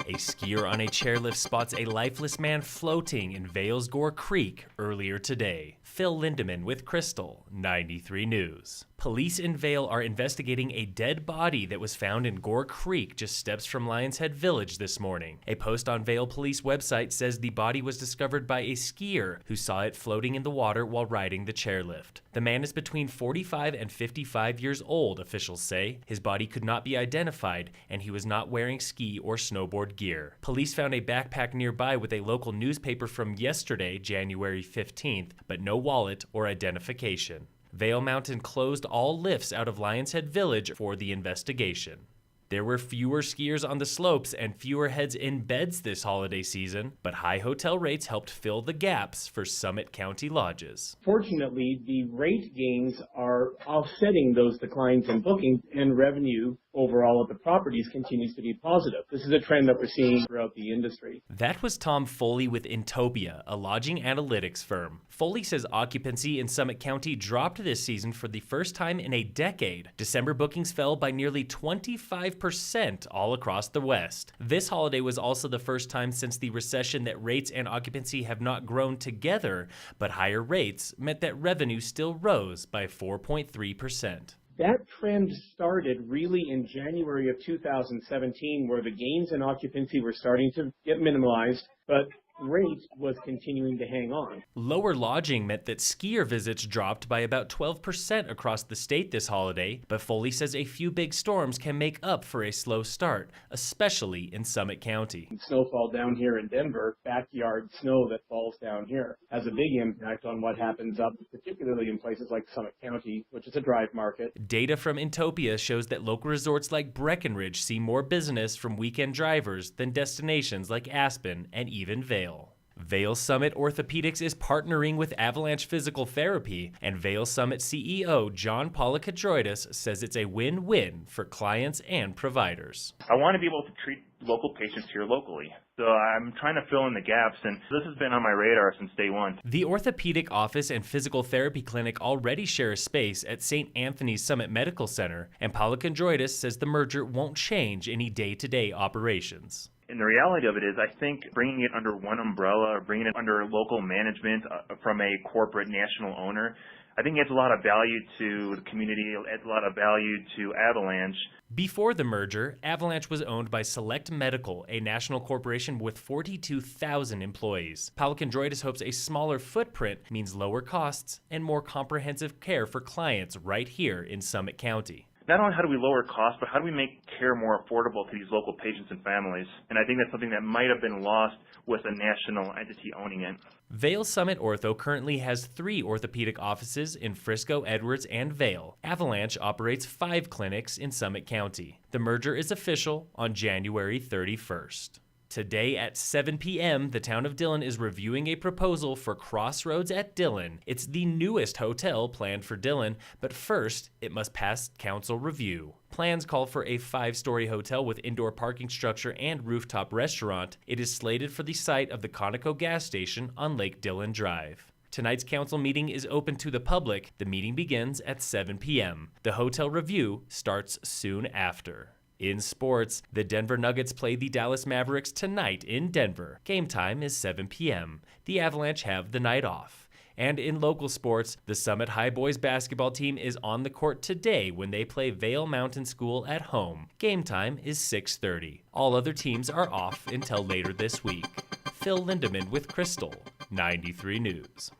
A skier on a chairlift spots a lifeless man floating in Vail's Gore Creek earlier today. Phil Lindeman with Krystal, 93 News. Police in Vail are investigating a dead body that was found in Gore Creek just steps from Lions Head Village this morning. A post on Vail Police website says the body was discovered by a skier who saw it floating in the water while riding the chairlift. The man is between 45 and 55 years old, officials say. His body could not be identified, and he was not wearing ski or snowboard gear. Police found a backpack nearby with a local newspaper from yesterday, January 15th, but no wallet or identification. Vail Mountain closed all lifts out of Lions Head Village for the investigation. There were fewer skiers on the slopes and fewer heads in beds this holiday season, but high hotel rates helped fill the gaps for Summit County lodges. Fortunately, the rate gains are offsetting those declines in bookings, and revenue overall at the properties continues to be positive. This is a trend that we're seeing throughout the industry. That was Tom Foley with Intopia, a lodging analytics firm. Foley says occupancy in Summit County dropped this season for the first time in a decade. December bookings fell by nearly 25% all across the West. This holiday was also the first time since the recession that rates and occupancy have not grown together, but higher rates meant that revenue still rose by 4.3%. That trend started really in January of 2017, where the gains in occupancy were starting to get minimalized, but rate was continuing to hang on. Lower lodging meant that skier visits dropped by about 12% across the state this holiday, but Foley says a few big storms can make up for a slow start, especially in Summit County. Snowfall down here in Denver, backyard snow that falls down here, has a big impact on what happens up, particularly in places like Summit County, which is a drive market. Data from Intopia shows that local resorts like Breckenridge see more business from weekend drivers than destinations like Aspen and even Vail. Vail-Summit Orthopedics is partnering with Avalanche Physical Therapy, and Vail-Summit CEO John Polakadroidis says it's a win-win for clients and providers. I want to be able to treat local patients here locally. So I'm trying to fill in the gaps, and this has been on my radar since day one. The orthopedic office and physical therapy clinic already share a space at St. Anthony's Summit Medical Center, and Polakadroidis says the merger won't change any day-to-day operations. And the reality of it is, I think bringing it under one umbrella or bringing it under local management from a corporate national owner, I think it adds a lot of value to the community, it adds a lot of value to Avalanche. Before the merger, Avalanche was owned by Select Medical, a national corporation with 42,000 employees. Polakadroidis hopes a smaller footprint means lower costs and more comprehensive care for clients right here in Summit County. Not only how do we lower costs, but how do we make care more affordable to these local patients and families? And I think that's something that might have been lost with a national entity owning it. Vail-Summit Ortho currently has 3 orthopedic offices in Frisco, Edwards, and Vail. Avalanche operates 5 clinics in Summit County. The merger is official on January 31st. Today at 7 p.m., the town of Dillon is reviewing a proposal for Crossroads at Dillon. It's the newest hotel planned for Dillon, but first, it must pass council review. Plans call for a 5-story hotel with indoor parking structure and rooftop restaurant. It is slated for the site of the Conoco gas station on Lake Dillon Drive. Tonight's council meeting is open to the public. The meeting begins at 7 p.m. The hotel review starts soon after. In sports, the Denver Nuggets play the Dallas Mavericks tonight in Denver. Game time is 7 p.m. The Avalanche have the night off. And in local sports, the Summit High boys basketball team is on the court today when they play Vail Mountain School at home. Game time is 6:30. All other teams are off until later this week. Phil Lindeman with Krystal, 93 News.